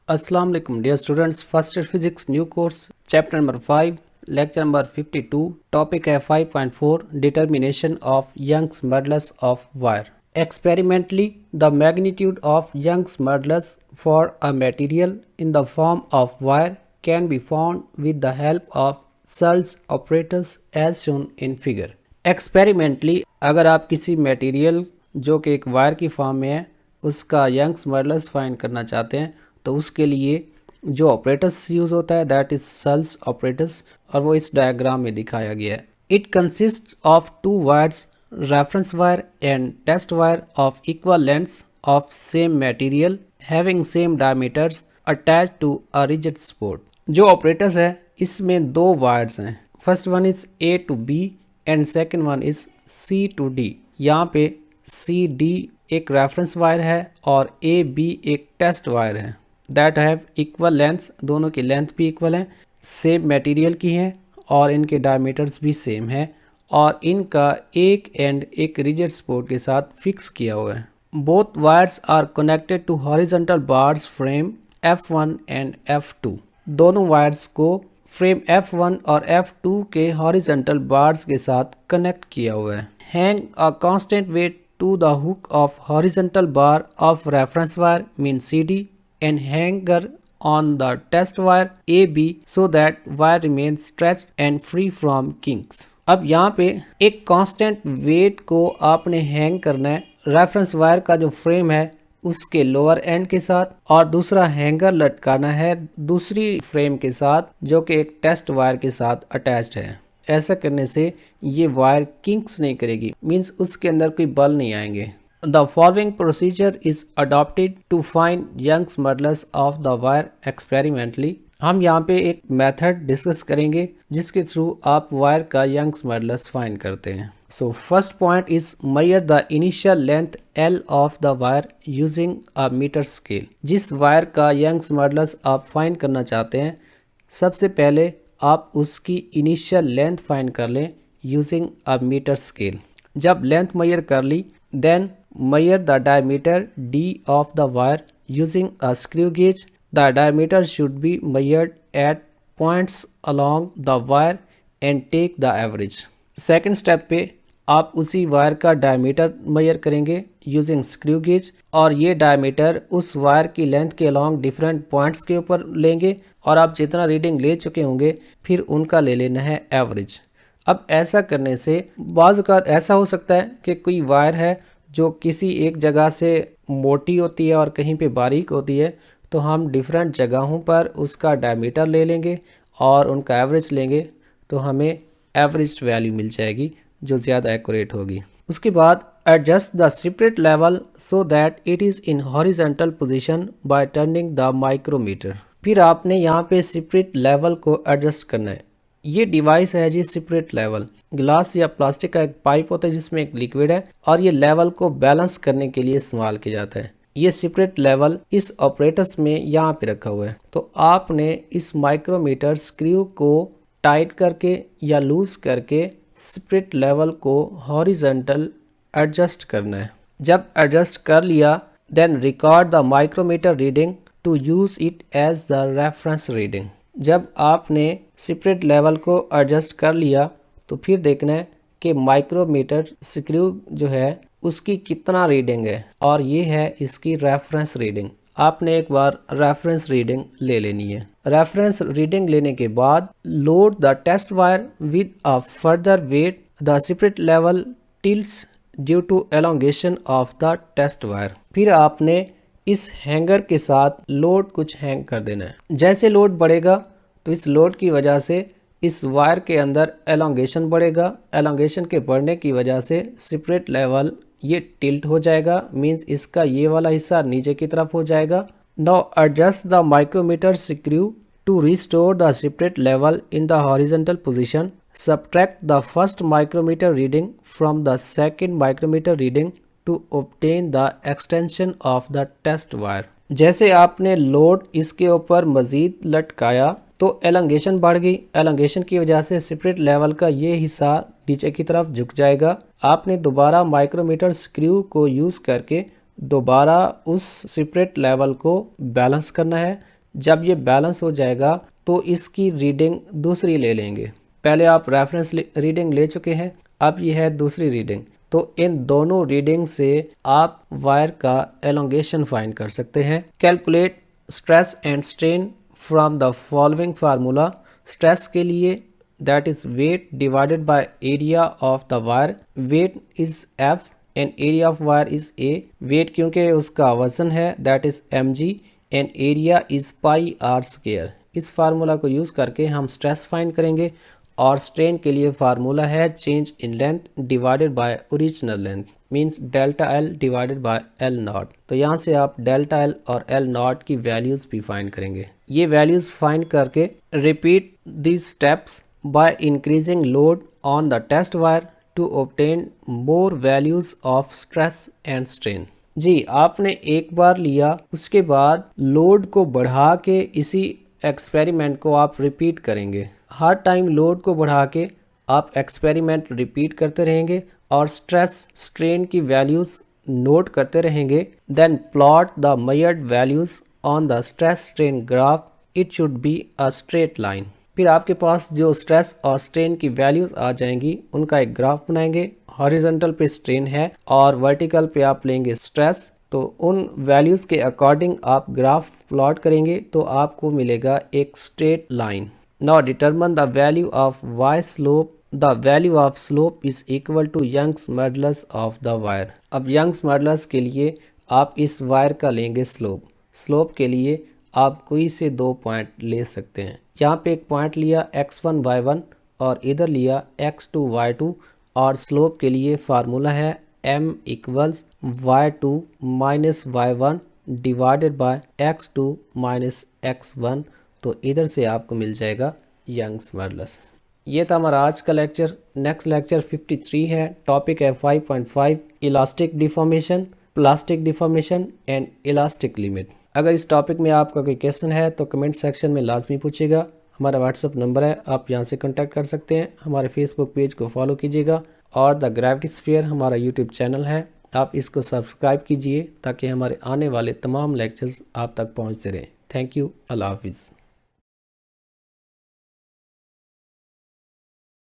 अस्सलाम वालेकुम dear students, first year physics new course chapter number 5 lecture number 52। Topic है 5.4 determination of Young's modulus of wire. Experimentally the magnitude of Young's modulus for a material in the form of wire can be found with the help of Searle's apparatus as shown in figure. Experimentally अगर आप किसी material जो कि एक wire की form में है उसका यंग्स मॉडुलस फाइंड करना चाहते हैं तो उसके लिए जो ऑपरेटर्स यूज होता है दैट इज सेल्स ऑपरेटर्स, और वो इस डायग्राम में दिखाया गया है। It consist of two wires, reference wire and test wire of equal lengths of same material having same diameters attached to a rigid support. जो ऑपरेटर्स है इसमें दो वायर्स हैं, first one is A to B and second one is C to D. यहाँ पे C D एक reference wire है और ए बी एक टेस्ट वायर है दैट हैव इक्वल लेंथ्स, दोनों की लेंथ भी इक्वल है, सेम मटेरियल की है और इनके डायमीटर्स भी सेम है और इनका एक एंड एक रिजिड सपोर्ट के साथ फिक्स किया हुआ है। Both wires are connected to horizontal bars frame F1 and F2। दोनों वायर्स को फ्रेम F1 और F2 के हॉरिजॉन्टल बार्स के साथ कनेक्ट किया हुआ है। Hang a constant weight to the hook of horizontal bar of reference wire means CD and hanger on the test wire AB so that wire remains stretched and free from kinks। अब यहाँ पे एक constant wait को आपने hang करना है reference wire का जो फ्रेम है उसके लोअर एंड के साथ, और दूसरा हैंगर लटकाना है दूसरी फ्रेम के साथ जो कि एक टेस्ट वायर के साथ अटैच्ड है। ऐसा करने से ये वायर किंक्स नहीं करेगी, मीन्स उसके अंदर कोई बल नहीं आएंगे। The following procedure is adopted to find Young's modulus of the wire experimentally. हम यहाँ पे एक मेथड डिस्कस करेंगे जिसके थ्रू आप वायर का यंग्स मॉडुलस फाइंड करते हैं। So first point is measure the initial length L of the wire using a metre scale. जिस वायर का यंग्स मॉडुलस आप फाइंड करना चाहते हैं सबसे पहले आप उसकी इनिशियल लेंथ फाइंड कर लें यूजिंग अ मीटर स्केल। जब लेंथ मेजर कर ली then measure the diameter D of the wire using a screw gauge. The diameter should be measured at points along the wire and take the average. Second step पे आप उसी wire का diameter measure करेंगे using screw gauge, और ये diameter उस wire की length के अलोंग डिफरेंट पॉइंट्स के ऊपर लेंगे और आप जितना रीडिंग ले चुके होंगे फिर उनका ले लेना है एवरेज। अब ऐसा करने से बाज़ औक़ात ऐसा हो सकता है कि कोई वायर है जो किसी एक जगह से मोटी होती है और कहीं पे बारीक होती है, तो हम डिफरेंट जगहों पर उसका डायमीटर ले लेंगे और उनका एवरेज लेंगे तो हमें एवरेज वैल्यू मिल जाएगी जो ज़्यादा एक्यूरेट होगी। उसके बाद adjust the spirit level so that it is in horizontal position by turning the micrometer. फिर आपने यहाँ पे सेपरेट लेवल को एडजस्ट करना है। ये डिवाइस है जी सेपरेट लेवल, ग्लास या प्लास्टिक का एक पाइप होता है जिसमें एक लिक्विड है और ये लेवल को बैलेंस करने के लिए इस्तेमाल किया जाता है। ये सेपरेट लेवल इस ऑपरेटर्स में यहाँ पे रखा हुआ है, तो आपने इस माइक्रोमीटर स्क्रू को टाइट करके या लूज करके सेपरेट लेवल को हॉरिजॉन्टल एडजस्ट करना है। जब एडजस्ट कर लिया then record the micrometer reading to use it as the reference reading. जब आपने सेपरेट लेवल को एडजस्ट कर लिया तो फिर देखना है कि माइक्रोमीटर स्क्रू जो है उसकी कितना रीडिंग है, और ये है इसकी रेफरेंस रीडिंग। आपने एक बार रेफरेंस रीडिंग ले लेनी है। रेफरेंस रीडिंग लेने के बाद load the test wire with a further weight. The spirit level tilts due to elongation of the test wire. फिर आपने इस हैंगर के साथ लोड कुछ हैंग कर देना है। जैसे लोड बढ़ेगा तो इस लोड की वजह से इस वायर के अंदर एलोंगेशन बढ़ेगा। एलोंगेशन के बढ़ने की वजह से सेपरेट लेवल ये टिल्ट हो जाएगा, मींस इसका ये वाला हिस्सा नीचे की तरफ हो जाएगा। Now adjust the micrometer screw to restore the spirit level in the horizontal position. Subtract the first micrometer reading from the second micrometer reading to obtain the extension of the test wire। जैसे आपने load इसके ऊपर मजीद लटकाया तो elongation बढ़ गई। Elongation की वजह से सेपरेट लेवल का ये हिस्सा नीचे की तरफ झुक जाएगा। आपने दोबारा माइक्रोमीटर स्क्रू को यूज़ करके दोबारा उस सेपरेट लेवल को बैलेंस करना है, जब ये बैलेंस हो जाएगा तो इसकी रीडिंग दूसरी ले लेंगे। पहले आप रेफरेंस रीडिंग ले चुके हैं, अब ये है दूसरी रीडिंग। तो इन दोनों रीडिंग से आप वायर का एलोंगेशन फाइंड कर सकते हैं। Calculate stress and strain from the following formula. Stress के लिए that is weight divided by area of the wire. Weight is F and area of wire is A. Weight क्योंकि उसका वजन है that is mg and area is pi r square। इस formula को use करके हम स्ट्रेस फाइंड करेंगे और स्ट्रेन के लिए फार्मूला है change in length divided by original length means delta L divided by L not. तो यहाँ से आप डेल्टा एल और एल नॉट की वैल्यूज़ भी फाइंड करेंगे। ये वैल्यूज़ फाइंड करके repeat these steps by increasing load on the test wire to obtain more values of stress and strain। जी, आपने एक बार लिया, उसके बाद लोड को बढ़ा के इसी एक्सपेरिमेंट को आप रिपीट करेंगे। हर टाइम लोड को बढ़ा के आप एक्सपेरिमेंट रिपीट करते रहेंगे और स्ट्रेस स्ट्रेन की वैल्यूज़ नोट करते रहेंगे। Then plot the measured values on the stress strain graph. It should be a straight line. फिर आपके पास जो स्ट्रेस और स्ट्रेन की वैल्यूज़ आ जाएंगी उनका एक ग्राफ बनाएंगे। हॉरिजॉन्टल पे स्ट्रेन है और वर्टिकल पे आप लेंगे स्ट्रेस। तो उन वैल्यूज़ के अकॉर्डिंग आप ग्राफ प्लॉट करेंगे तो आपको मिलेगा एक straight line. Now determine the value of Y slope. The value of slope is equal to Young's modulus of the wire. अब यंग्स मॉडुलस के लिए आप इस वायर का लेंगे स्लोप। स्लोप के लिए आप कोई से दो पॉइंट ले सकते हैं। यहाँ पे एक पॉइंट लिया x1 y1 और इधर लिया x2 y2 और स्लोप के लिए फार्मूला है m equals y2 minus y1 divided by x2 minus x1। तो इधर से आपको मिल जाएगा यंग्स मॉडुलस। ये था हमारा आज का लेक्चर। नेक्स्ट लेक्चर 53 है। टॉपिक है 5.5 elastic deformation, plastic deformation and elastic limit. अगर इस टॉपिक में आपका कोई क्वेश्चन है तो कमेंट सेक्शन में लाजमी पूछिएगा। हमारा व्हाट्सअप नंबर है, आप यहां से कांटेक्ट कर सकते हैं। हमारे फेसबुक पेज को फॉलो कीजिएगा और द ग्रेविटी स्फीयर हमारा यूट्यूब चैनल है, आप इसको सब्सक्राइब कीजिए ताकि हमारे आने वाले तमाम लेक्चर्स आप तक पहुंचते रहें। Thank you. अल्लाह हाफिज़।